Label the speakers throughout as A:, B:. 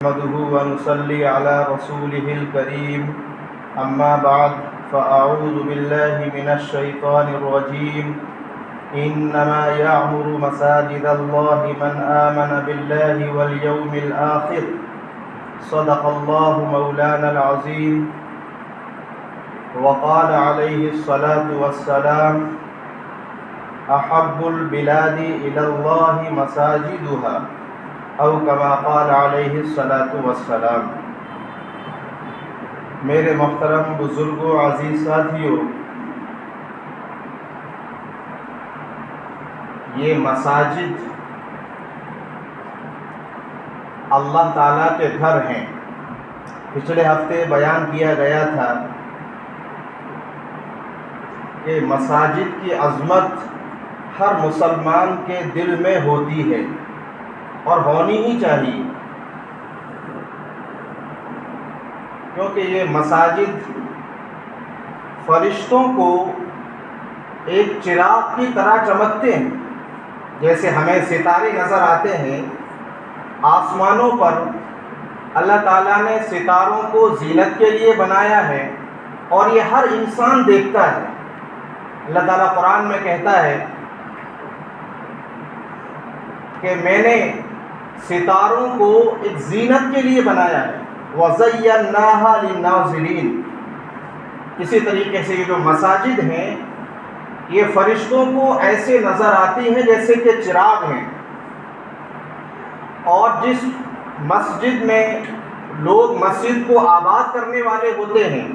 A: نحمده ونصلي على رسوله الكريم أما بعد فأعوذ بالله من الشيطان الرجيم إنما يعمر مساجد الله من آمن بالله واليوم الآخر صدق الله مولانا العظيم وقال عليه الصلاة والسلام أحب البلاد إلى الله مساجدها او کما قال علیہ الصلاۃ والسلام۔ میرے محترم بزرگوں، عزیز ساتھیوں، یہ مساجد اللہ تعالیٰ کے گھر ہیں۔ پچھلے ہفتے بیان کیا گیا تھا کہ مساجد کی عظمت ہر مسلمان کے دل میں ہوتی ہے اور ہونی ہی چاہیے، کیونکہ یہ مساجد فرشتوں کو ایک چراغ کی طرح چمکتے ہیں۔ جیسے ہمیں ستارے نظر آتے ہیں آسمانوں پر، اللہ تعالیٰ نے ستاروں کو زینت کے لیے بنایا ہے اور یہ ہر انسان دیکھتا ہے۔ اللہ تعالیٰ قرآن میں کہتا ہے کہ میں نے ستاروں کو ایک زینت کے لیے بنایا ہے، وَزَيَّنَّاهَا لِلنَّاظِرِينَ۔ اسی طریقے سے یہ جو مساجد ہیں یہ فرشتوں کو ایسے نظر آتی ہیں جیسے کہ چراغ ہیں، اور جس مسجد میں لوگ مسجد کو آباد کرنے والے ہوتے ہیں،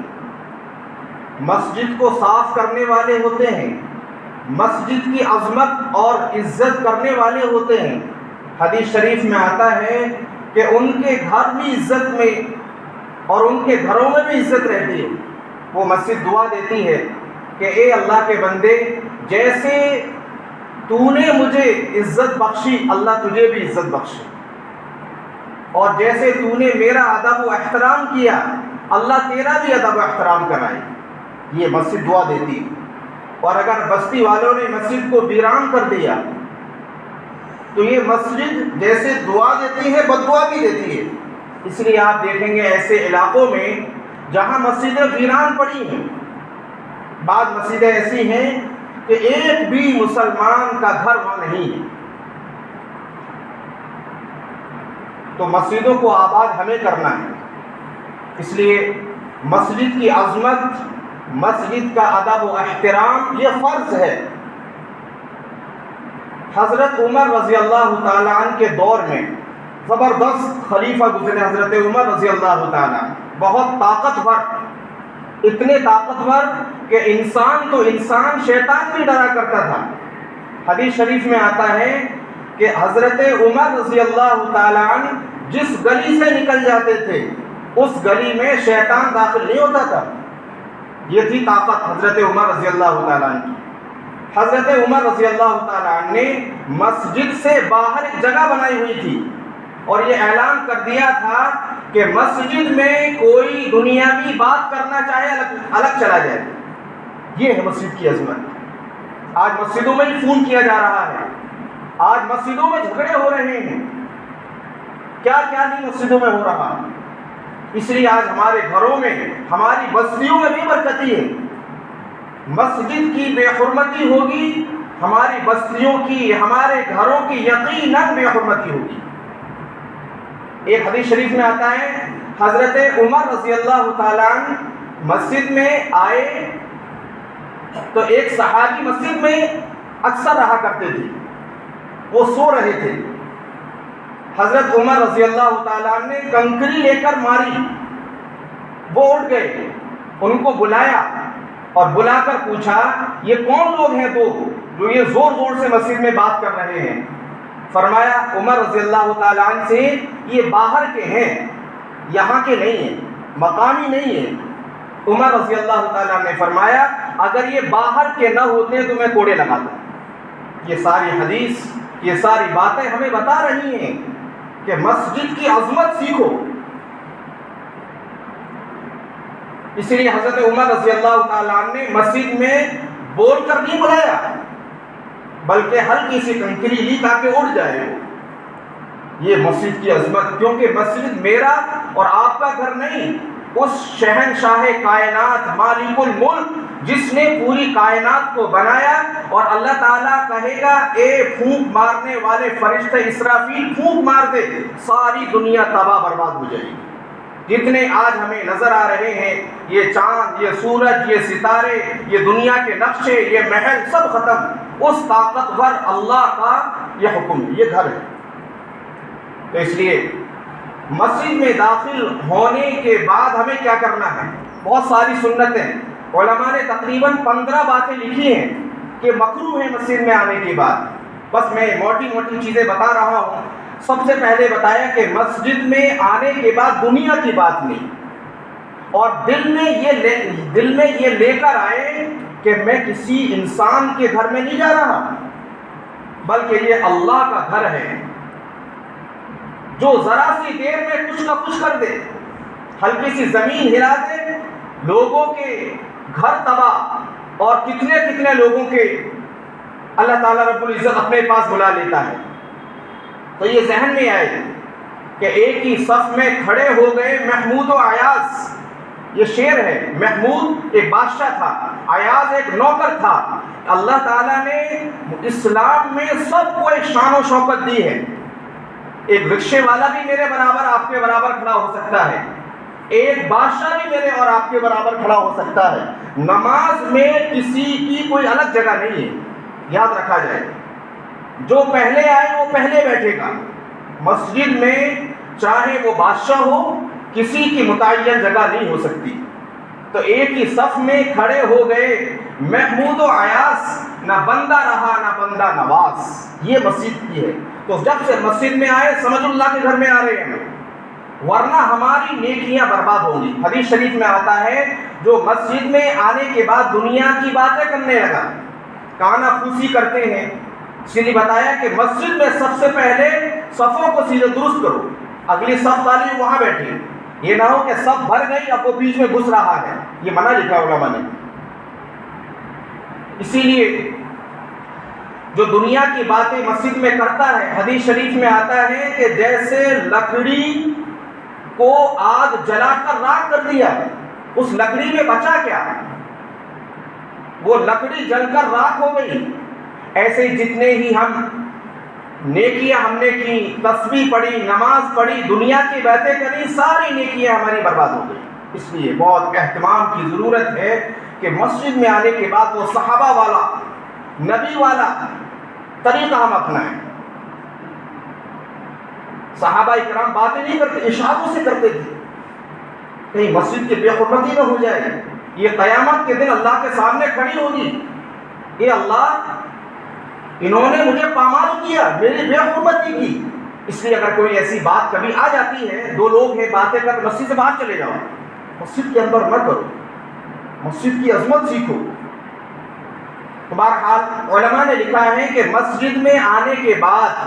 A: مسجد کو صاف کرنے والے ہوتے ہیں، مسجد کی عظمت اور عزت کرنے والے ہوتے ہیں، حدیث شریف میں آتا ہے کہ ان کے گھر بھی عزت میں اور ان کے گھروں میں بھی عزت رہتی ہے۔ وہ مسجد دعا دیتی ہے کہ اے اللہ کے بندے، جیسے تو نے مجھے عزت بخشی، اللہ تجھے بھی عزت بخشے، اور جیسے تو نے میرا ادب و احترام کیا، اللہ تیرا بھی ادب و احترام کرائے۔ یہ مسجد دعا دیتی ہے۔ اور اگر بستی والوں نے مسجد کو ویران کر دیا تو یہ مسجد جیسے دعا دیتی ہے بددعا بھی دیتی ہے۔ اس لیے آپ دیکھیں گے ایسے علاقوں میں جہاں مسجدیں ویران پڑی ہیں، بعض مسجدیں ایسی ہیں کہ ایک بھی مسلمان کا گھر وہاں نہیں ہے۔ تو مسجدوں کو آباد ہمیں کرنا ہے۔ اس لیے مسجد کی عظمت، مسجد کا ادب و احترام یہ فرض ہے۔ حضرت عمر رضی اللہ تعالیٰ عنہ کے دور میں زبردست خلیفہ گزرے حضرت عمر رضی اللہ تعالیٰ عنہ، بہت طاقتور، اتنے طاقتور کہ انسان تو انسان، شیطان بھی ڈرا کرتا تھا۔ حدیث شریف میں آتا ہے کہ حضرت عمر رضی اللہ تعالیٰ عنہ جس گلی سے نکل جاتے تھے اس گلی میں شیطان داخل نہیں ہوتا تھا۔ یہ تھی طاقت حضرت عمر رضی اللہ تعالیٰ عنہ کی۔ حضرت عمر رضی اللہ تعالیٰ عنہ نے مسجد سے باہر ایک جگہ بنائی ہوئی تھی اور یہ اعلان کر دیا تھا کہ مسجد میں کوئی دنیاوی بات کرنا چاہے الگ چلا جائے۔ یہ ہے مسجد کی عظمت۔ آج مسجدوں میں ہی فون کیا جا رہا ہے، آج مسجدوں میں جھگڑے ہو رہے ہیں، کیا کیا نہیں مسجدوں میں ہو رہا ہے۔ اس لیے آج ہمارے گھروں میں، ہماری بستیوں میں بے برکتی ہے۔ مسجد کی بے حرمتی ہوگی، ہماری بستیوں کی، ہمارے گھروں کی یقیناً بے حرمتی ہوگی۔ ایک حدیث شریف میں آتا ہے حضرت عمر رضی اللہ تعالیٰ عنہ مسجد میں آئے تو ایک صحابی مسجد میں اکثر رہا کرتے تھے، وہ سو رہے تھے۔ حضرت عمر رضی اللہ تعالیٰ عنہ نے کنکری لے کر ماری، وہ اٹھ گئے، ان کو بلایا اور بلا کر پوچھا یہ کون لوگ ہیں دو جو یہ زور زور سے مسجد میں بات کر رہے ہیں؟ فرمایا عمر رضی اللہ تعالیٰ عنہ سے یہ باہر کے ہیں، یہاں کے نہیں ہیں، مقامی نہیں ہیں۔ عمر رضی اللہ تعالیٰ عنہ نے فرمایا اگر یہ باہر کے نہ ہوتے تو میں کوڑے لگاتا۔ یہ ساری حدیث، یہ ساری باتیں ہمیں بتا رہی ہیں کہ مسجد کی عظمت سیکھو۔ اس لیے حضرت عمر رضی اللہ تعالیٰ عنہ نے مسجد میں بول کر نہیں بلایا، بلکہ ہلکی سی کنکری لی تاکہ اڑ جائے۔ یہ مسجد کی عظمت، کیونکہ مسجد میرا اور آپ کا گھر نہیں، اس شہنشاہ کائنات مالک الملک جس نے پوری کائنات کو بنایا، اور اللہ تعالیٰ کہے گا اے پھونک مارنے والے فرشتے اسرافیل پھونک مار دے، ساری دنیا تباہ برباد ہو جائے گی۔ جتنے آج ہمیں نظر آ رہے ہیں، یہ چاند، یہ سورج، یہ ستارے، یہ دنیا کے نقشے، یہ محل، سب ختم، اس طاقتور اللہ کا یہ حکم ہے، یہ گھر ہے۔ تو اس لیے مسجد میں داخل ہونے کے بعد ہمیں کیا کرنا ہے؟ بہت ساری سنتیں، علماء نے تقریباً 15 باتیں لکھی ہیں کہ مکروہ ہے مسجد میں آنے کے بعد، بس میں موٹی موٹی چیزیں بتا رہا ہوں۔ سب سے پہلے بتایا کہ مسجد میں آنے کے بعد دنیا کی بات نہیں، اور دل میں یہ لے کر آئے کہ میں کسی انسان کے گھر میں نہیں جا رہا، بلکہ یہ اللہ کا گھر ہے، جو ذرا سی دیر میں کچھ نہ کچھ کر دے، ہلکی سی زمین ہلا دے، لوگوں کے گھر تباہ، اور کتنے کتنے لوگوں کے اللہ تعالیٰ رب العزت اپنے پاس بلا لیتا ہے۔ تو یہ ذہن میں آئے کہ ایک ہی صف میں کھڑے ہو گئے محمود و ایاز، یہ شعر ہے، محمود ایک بادشاہ تھا، ایاز ایک نوکر تھا۔ اللہ تعالیٰ نے اسلام میں سب کو ایک شان و شوکت دی ہے، ایک رکشے والا بھی میرے برابر آپ کے برابر کھڑا ہو سکتا ہے، ایک بادشاہ بھی میرے اور آپ کے برابر کھڑا ہو سکتا ہے۔ نماز میں کسی کی کوئی الگ جگہ نہیں ہے، یاد رکھا جائے، جو پہلے آئے وہ پہلے بیٹھے گا۔ مسجد میں چاہے وہ بادشاہ ہو، کسی کی متعین جگہ نہیں ہو سکتی۔ تو ایک ہی صف میں کھڑے ہو گئے محمود و ایاز، نہ بندہ رہا نہ بندہ نواز، یہ مسجد کی ہے۔ تو جب سے مسجد میں آئے سمجھ اللہ کے گھر میں آ رہے ہیں، ورنہ ہماری نیکیاں برباد ہوں گی۔ حدیث شریف میں آتا ہے جو مسجد میں آنے کے بعد دنیا کی باتیں کرنے لگا، کانا پھوسی کرتے ہیں، اس لیے بتایا کہ مسجد میں سب سے پہلے صفوں کو سیدھے درست کرو، اگلی صف والی وہاں بیٹھی، یہ نہ ہو کہ صف بھر گئی اب وہ بیچ میں گھس رہا ہے، یہ منع لکھا علماء نے۔ اسی لیے جو دنیا کی باتیں مسجد میں کرتا ہے، حدیث شریف میں آتا ہے کہ جیسے لکڑی کو آگ جلا کر راکھ کر دیا، اس لکڑی میں بچا کیا؟ وہ لکڑی جل کر راکھ ہو گئی۔ ایسے ہی جتنے ہی نیکیاں ہم نے کی، تسبیح پڑھی، نماز پڑھی، دنیا کی باتیں کری، ساری نیکیاں ہماری برباد ہو گئی۔ اس لیے بہت اہتمام کی ضرورت ہے کہ مسجد میں آنے کے بعد وہ صحابہ والا، نبی والا طریقہ ہم اپنائیں۔ صحابہ اکرام باتیں نہیں کرتے، اشاروں سے کرتے تھے، کہیں مسجد کی بے حرمتی نہ ہو جائے۔ یہ قیامت کے دن اللہ کے سامنے کھڑی ہوگی، اے اللہ انہوں نے مجھے پامال کیا، میری بے حرمتی کی۔ اس لیے اگر کوئی ایسی بات کبھی آ جاتی ہے، دو لوگ ہیں باتیں کر، مسجد سے باہر چلے جاؤ، مسجد کے اندر نہ کرو، مسجد کی عظمت سیکھو۔ تو بہرحال علماء نے لکھا ہے کہ مسجد میں آنے کے بعد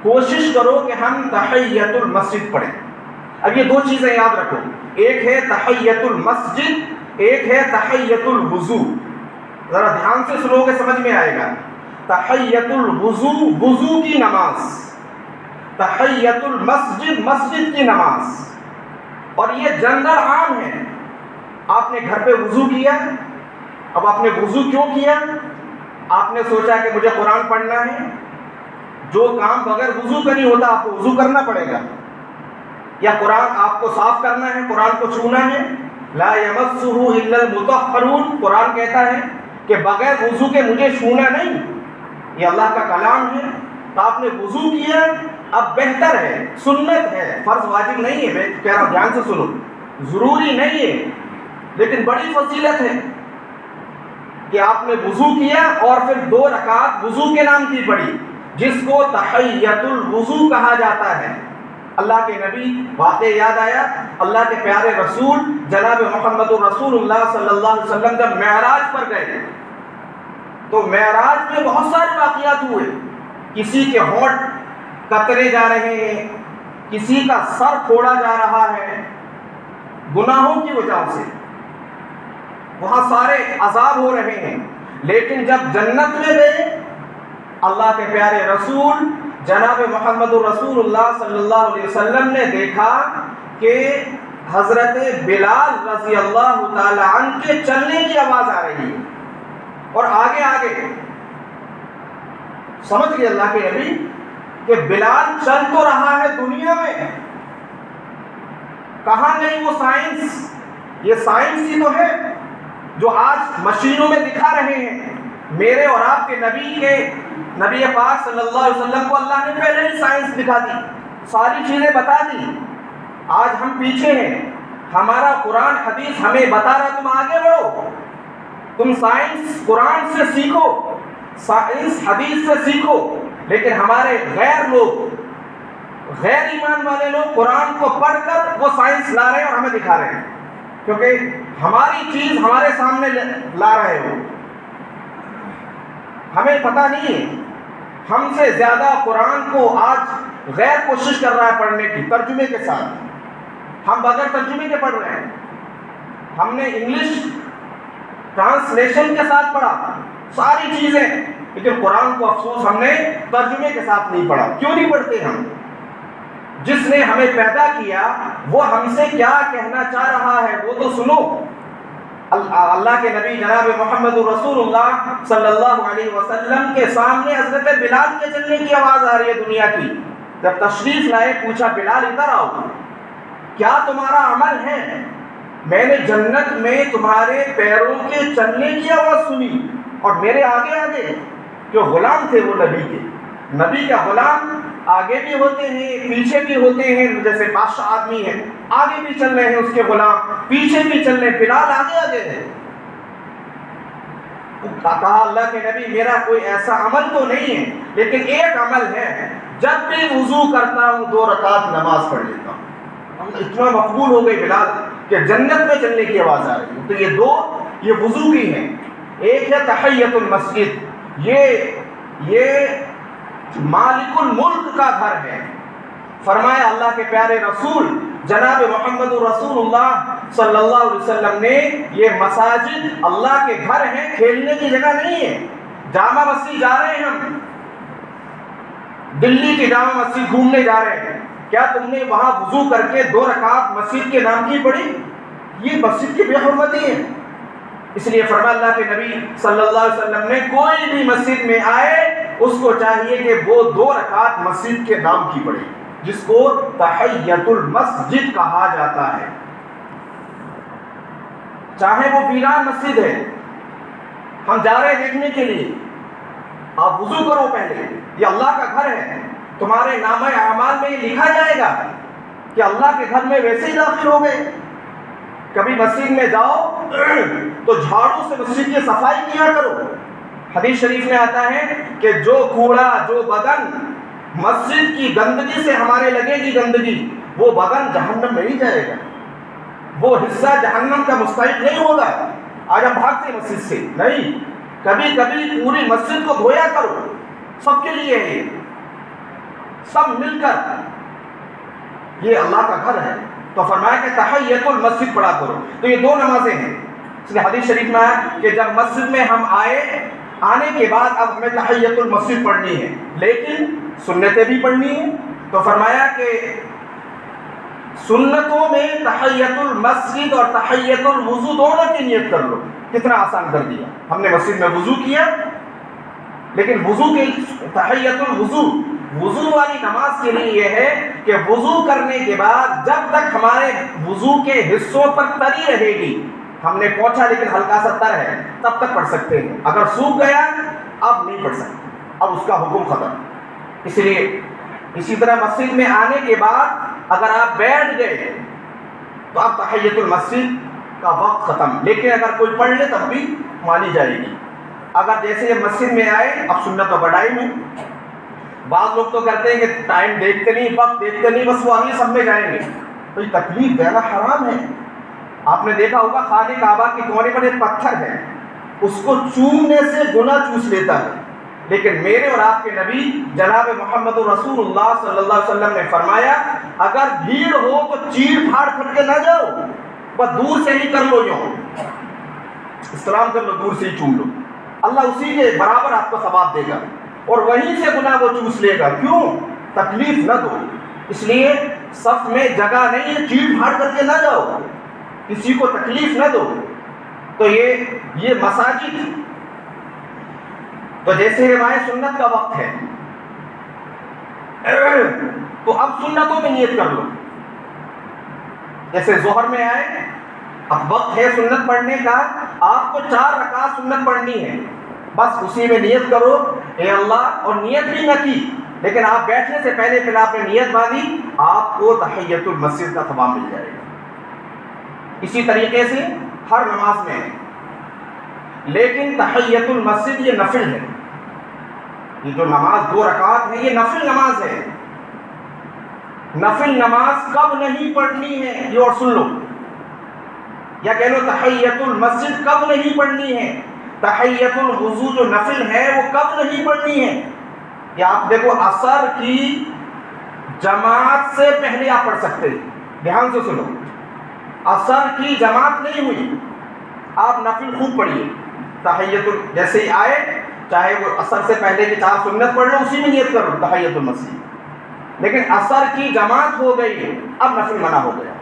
A: کوشش کرو کہ ہم تحیۃ المسجد پڑھیں۔ اب یہ دو چیزیں یاد رکھو، ایک ہے تحیۃ المسجد، ایک ہے تحیۃ الوضو۔ ذرا دھیان سے سنو گے سمجھ میں آئے گا۔ تحیۃ الوضو وضو کی نماز، تحیۃ المسجد مسجد کی نماز، اور یہ جنرل عام ہے۔ آپ نے گھر پہ وضو کیا، اب آپ نے وضو کیوں کیا؟ آپ نے سوچا کہ مجھے قرآن پڑھنا ہے، جو کام بغیر وضو کا نہیں ہوتا آپ کو وضو کرنا پڑے گا، یا قرآن آپ کو صاف کرنا ہے، قرآن کو چھونا ہے، لا یمسہ الا المطہرون، قرآن کہتا ہے کہ بغیر وضو کے مجھے چھونا نہیں، یہ اللہ کا کلام ہے۔ تو آپ نے وضو کیا، اب بہتر ہے، سنت ہے، فرض واجب نہیں ہے، میں کہہ رہا ہوں دھیان سے سنو، ضروری نہیں ہے، لیکن بڑی فضیلت ہے کہ آپ نے وضو کیا اور پھر 2 رکعت وضو کے نام کی پڑھی، جس کو تحیۃ الوضو کہا جاتا ہے۔ اللہ کے نبی، واقعہ یاد آیا، اللہ کے پیارے رسول جناب محمد رسول اللہ صلی اللہ علیہ وسلم جب معراج پر گئے تو معراج میں بہت سارے واقعات ہوئے، کسی کے ہونٹ قطرے جا رہے ہیں، کسی کا سر پھوڑا جا رہا ہے گناہوں کی وجہ سے، وہاں سارے عذاب ہو رہے ہیں، لیکن جب جنت میں گئے اللہ کے پیارے رسول جناب محمد رسول اللہ صلی اللہ علیہ وسلم نے دیکھا کہ حضرت بلال رضی اللہ تعالی عنہ کے چلنے کی آواز آ رہی ہے، اور آگے آگے سمجھ گئے اللہ کے نبی کہ بلال چل تو رہا ہے دنیا میں، کہاں گئی وہ سائنس؟ یہ سائنس ہی تو ہے جو آج مشینوں میں دکھا رہے ہیں۔ میرے اور آپ کے نبی پاک صلی اللہ علیہ وسلم کو اللہ نے پہلے ہی سائنس دکھا دی، ساری چیزیں بتا دی۔ آج ہم پیچھے ہیں، ہمارا قرآن حدیث ہمیں بتا رہا تم آگے بڑھو، تم سائنس قرآن سے سیکھو، سائنس حدیث سے سیکھو، لیکن ہمارے غیر ایمان والے لوگ قرآن کو پڑھ کر وہ سائنس لا رہے ہیں اور ہمیں دکھا رہے ہیں، کیونکہ ہماری چیز ہمارے سامنے لا رہے ہو۔ ہمیں پتہ نہیں ہے، ہم سے زیادہ قرآن کو آج غیر کوشش کر رہا ہے پڑھنے کی، ترجمے کے ساتھ۔ ہم بغیر ترجمے کے پڑھ رہے ہیں، ہم نے انگلش ٹرانسلیشن کے ساتھ پڑھا ساری چیزیں، لیکن قرآن کو افسوس ہم نے ترجمے کے ساتھ نہیں پڑھا۔ کیوں نہیں پڑھتے ہم؟ جس نے ہمیں پیدا کیا وہ ہم سے کیا کہنا چاہ رہا ہے وہ تو سنو۔ اللہ کے نبی جناب محمد رسول اللہ صلی اللہ علیہ وسلم کے سامنے حضرت بلال کے چلنے کی آواز آ رہی ہے دنیا کی۔ جب تشریف لائے پوچھا بلال ادھر آؤ، کیا تمہارا عمل ہے؟ میں نے جنت میں تمہارے پیروں کے چلنے کی آواز سنی، اور میرے آگے آگے جو غلام تھے وہ نبی کا غلام آگے بھی ہوتے ہیں پیچھے بھی ہوتے ہیں، جیسے بادشاہ آدمی ہے، آگے بھی چل رہے ہیں اس کے غلام، پیچھے بھی چل رہے ہیں، بلال آگے آگے ہے۔ کہا اللہ کے نبی میرا کوئی ایسا عمل تو نہیں ہے، لیکن ایک عمل ہے، جب بھی وضو کرتا ہوں 2 رکعت نماز پڑھ لیتا ہوں۔ اتنا مقبول ہو گئی بلال کہ جنت میں چلنے کی آواز آ رہی ہے۔ تو یہ 2 یہ وضو کی ہیں، ایک ہے تحیۃ المسجد، یہ مالک الملک کا گھر ہے۔ فرمایا اللہ کے پیارے رسول جناب محمد رسول اللہ صلی اللہ علیہ وسلم نے یہ مساجد اللہ کے گھر ہیں، کھیلنے کی جگہ نہیں ہے۔ جامع مسجد جا رہے ہیں ہم، دلی کی جامع مسجد گھومنے جا رہے ہیں، کیا تم نے وہاں وضو کر کے 2 رکعت مسجد کے نام کی پڑھی؟ یہ مسجد کی بے حرمتی ہے۔ اس لیے فرمایا اللہ کے نبی صلی اللہ علیہ وسلم نے کوئی بھی مسجد میں آئے اس کو چاہیے کہ وہ 2 رکعت مسجد کے نام کی پڑھے، جس کو تحیۃ المسجد کہا جاتا ہے۔ چاہے وہ ویران مسجد ہے، ہم جا رہے ہیں دیکھنے کے لیے، آپ وضو کرو پہلے، یہ اللہ کا گھر ہے، تمہارے نامہ اعمال میں یہ لکھا جائے گا کہ اللہ کے گھر میں ویسے ہی داخل ہو گئے۔ کبھی مسجد میں جاؤ تو جھاڑو سے مسجد کی صفائی کیا کرو۔ حدیث شریف میں آتا ہے کہ جو کوڑا جو بدن مسجد کی گندگی سے ہمارے لگے گی گندگی، وہ بدن جہنم میں ہی جائے گا، وہ حصہ جہنم کا مستحق نہیں ہوگا۔ آج ہم بھاگتے مسجد سے نہیں، کبھی کبھی پوری مسجد کو دھویا کرو، سب کے لیے ہے، سب مل کر، یہ اللہ کا گھر ہے۔ تو فرمایا کہ تحیۃ المسجد پڑھا کرو۔ تو یہ 2 نمازیں ہیں، اس لیے حدیث شریف میں آیا کہ جب مسجد میں ہم آنے کے بعد اب ہمیں تحیۃ المسجد پڑھنی ہے، لیکن سنتیں بھی پڑھنی ہیں۔ تو فرمایا کہ سنتوں میں تحیۃ المسجد اور تحیۃ الوضو دونوں کی نیت کر لو۔ کتنا آسان کر دیا، ہم نے مسجد میں وضو کیا، لیکن وضو کے تحیۃ الوضو، وضو والی نماز کے لیے یہ ہے کہ وضو کرنے کے بعد جب تک ہمارے وضو کے حصوں پر تری رہے گی، ہم نے پہنچا لیکن ہلکا سا تر ہے، تب تک پڑھ سکتے ہیں، اگر سوکھ گیا اب نہیں پڑھ سکتے، اب اس کا حکم ختم۔ اس لیے اسی طرح مسجد میں آنے کے بعد اگر آپ بیٹھ گئے تو اب تحیۃ المسجد کا وقت ختم، لیکن اگر کوئی پڑھ لے تب بھی مانی جائے گی۔ اگر جیسے مسجد میں آئے، اب سنت تو بڑائی میں، بعض لوگ تو کرتے ہیں کہ ٹائم دیکھتے نہیں، وقت دیکھتے نہیں، بس وہ اگلی سب میں جائیں گے، تو یہ تکلیف دینا حرام ہے۔ آپ نے دیکھا ہوگا خانہ کعبہ کے کونے پر ایک پتھر ہے، اس کو چومنے سے گناہ چوس لیتا ہے، لیکن میرے اور آپ کے نبی جناب محمد رسول اللہ صلی اللہ علیہ وسلم نے فرمایا اگر بھیڑ ہو تو چیڑ پھاڑ کر کے نہ جاؤ، بس دور سے ہی کر لو، یوں استلام کر لو، دور سے ہی چوم لو، اللہ اسی کے برابر آپ کو ثواب دے گا۔ اور وہیں سے گناہ وہ چوس لے گا. کیوں؟ تکلیف نہ دو. اس لیے صف میں جگہ نہیں ہے، چیڑ پھاڑ کر کے نہ جاؤ، کسی کو تکلیف نہ دو. تو یہ مساجد. تو جیسے ہمارے سنت کا وقت ہے تو اب سنتوں میں نیت کر لو. جیسے ظہر میں آئے، اب وقت ہے سنت پڑھنے کا، آپ کو 4 رکعت سنت پڑھنی ہے، بس اسی میں نیت کرو اے اللہ. اور نیت بھی نہ کی لیکن آپ بیٹھنے سے پہلے آپ نے نیت باندھی، آپ کو تحیۃ المسجد کا ثواب مل جائے گا. اسی طریقے سے ہر نماز میں. لیکن تحیۃ المسجد یہ نفل ہے. یہ جو نماز 2 رکعت ہے یہ نفل نماز ہے. نفل نماز کب نہیں پڑھنی ہے یہ اور سن لو، یا کہہ لو تحیۃ المسجد کب نہیں پڑھنی ہے. تحیۃ الوضو جو نفل ہے وہ کب نہیں پڑھنی ہے. یا آپ دیکھو عصر کی جماعت سے پہلے آپ پڑھ سکتے ہیں. دھیان سے سنو، عصر کی جماعت نہیں ہوئی، آپ نفل خوب پڑھیے. تحیۃ جیسے ہی آئے، چاہے وہ عصر سے پہلے کی 4 سنت پڑھ لو، اسی میں نیت کرو تحیۃ المسجد. لیکن عصر کی جماعت ہو گئی، اب نفل منع ہو گیا.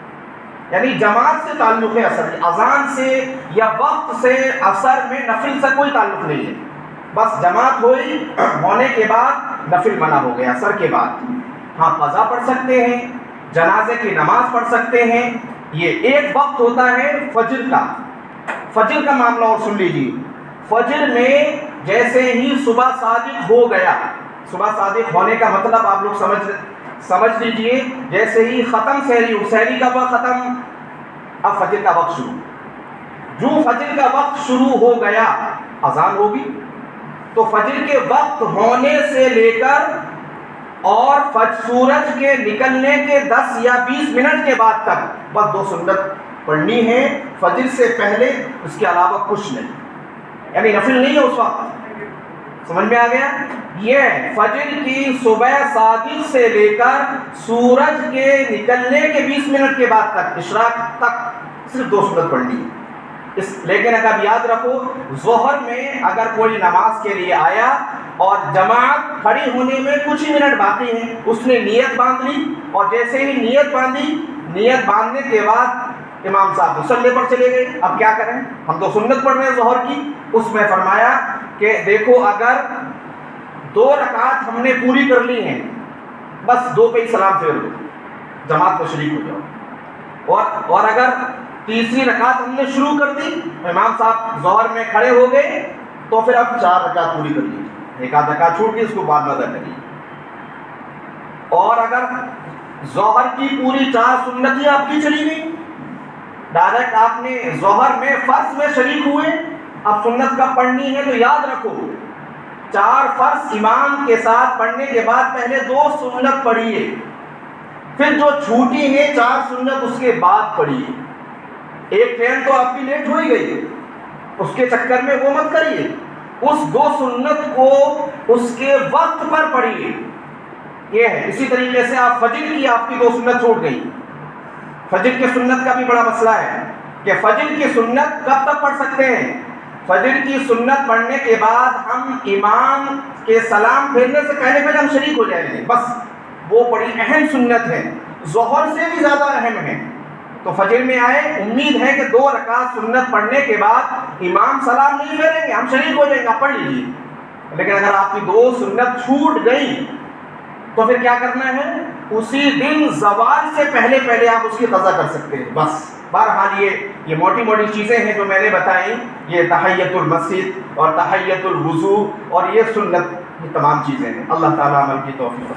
A: یعنی جماعت سے تعلق ہے عصر، اذان سے یا وقت سے عصر میں نفل سے کوئی تعلق نہیں ہے. بس جماعت ہونے کے بعد نفل منع ہو گیا عصر کے بعد. ہاں قضا پڑھ سکتے ہیں، جنازے کی نماز پڑھ سکتے ہیں. یہ ایک وقت ہوتا ہے فجر کا. فجر کا معاملہ اور سن لیجیے. فجر میں جیسے ہی صبح صادق ہو گیا، صبح صادق ہونے کا مطلب آپ لوگ سمجھ لیجئے، جیسے ہی ختم سحری کا وقت ختم، اب فجر کا وقت شروع. جو فجر کا وقت شروع ہو گیا اذان ہوگی. تو فجر کے وقت ہونے سے لے کر اور سورج کے نکلنے کے 10 یا 20 منٹ کے بعد تک بس 2 سنت پڑھنی ہے فجر سے پہلے، اس کے علاوہ کچھ نہیں. یعنی نفل نہیں ہے اس وقت. سمجھ میں آ گیا؟ یہ فجر کی صبح صادق سے لے کر سورج کے نکلنے کے 20 منٹ کے بعد تک، اشراق تک صرف 2 سنت پڑھنی ہے. لیکن اگر یاد رکھو، ظہر میں اگر کوئی نماز کے لیے آیا اور جماعت کھڑی ہونے میں کچھ ہی منٹ باقی ہیں، اس نے نیت باندھ لی، اور جیسے ہی نیت باندھی، نیت باندھنے کے بعد امام صاحب مصلی پر چلے گئے. اب کیا کریں؟ ہم تو سنت پڑھ رہے ہیں ظہر کی. اس میں فرمایا کہ دیکھو اگر 2 رکعت ہم نے پوری کر لی ہیں، بس 2 پہ ہی سلام پھیر دو، جماعت کو شریک ہو جاؤ. اور اگر تیسری رکعت ہم نے شروع کر دی، امام صاحب ظہر میں کھڑے ہو گئے، تو پھر اب 4 رکعت پوری کر لیجیے. 1 آدھ رکعت چھوڑ کے اس کو بعد میں ادا کریے. اور اگر ظہر کی پوری 4 سنتیں آپ کی چلی گئی، ڈائریکٹ آپ نے ظہر میں فرض میں شریک ہوئے، اب سنت کب پڑھنی ہے تو یاد رکھو 4 فرض امام کے ساتھ پڑھنے کے بعد پہلے 2 سنت پڑھیے، پھر جو چھوٹی ہیں 4 سنت اس کے بعد پڑھیے. ایک ٹرین تو آپ کی لیٹ ہو ہی گئی، اس کے چکر میں وہ مت کریے. اس 2 سنت کو اس کے وقت پر پڑھیے. یہ ہے. اسی طریقے سے آپ فجر کی آپ کی 2 سنت چھوٹ گئی. فجر کی سنت کا بھی بڑا مسئلہ ہے کہ فجر کی سنت کب تک پڑھ سکتے ہیں. فجر کی سنت پڑھنے کے بعد ہم امام کے سلام پھیرنے سے پہلے ہم شریک ہو جائیں گے، بس وہ بڑی اہم سنت ہے، ظہر سے بھی زیادہ اہم ہے. تو فجر میں آئے، امید ہے کہ 2 رکعت سنت پڑھنے کے بعد امام سلام نہیں پھیریں گے، ہم شریک ہو جائیں گے، آپ پڑھ لیجیے. لیکن اگر آپ کی 2 سنت چھوٹ گئی تو پھر کیا کرنا ہے؟ اسی دن زوال سے پہلے آپ اس کی قضا کر سکتے ہیں. بس بہرحال یہ موٹی موٹی چیزیں ہیں جو میں نے بتائیں، یہ تحیۃ المسجد اور تحیۃ الوضو اور یہ سنت، یہ تمام چیزیں ہیں. اللہ تعالیٰ عمل کی توفیق.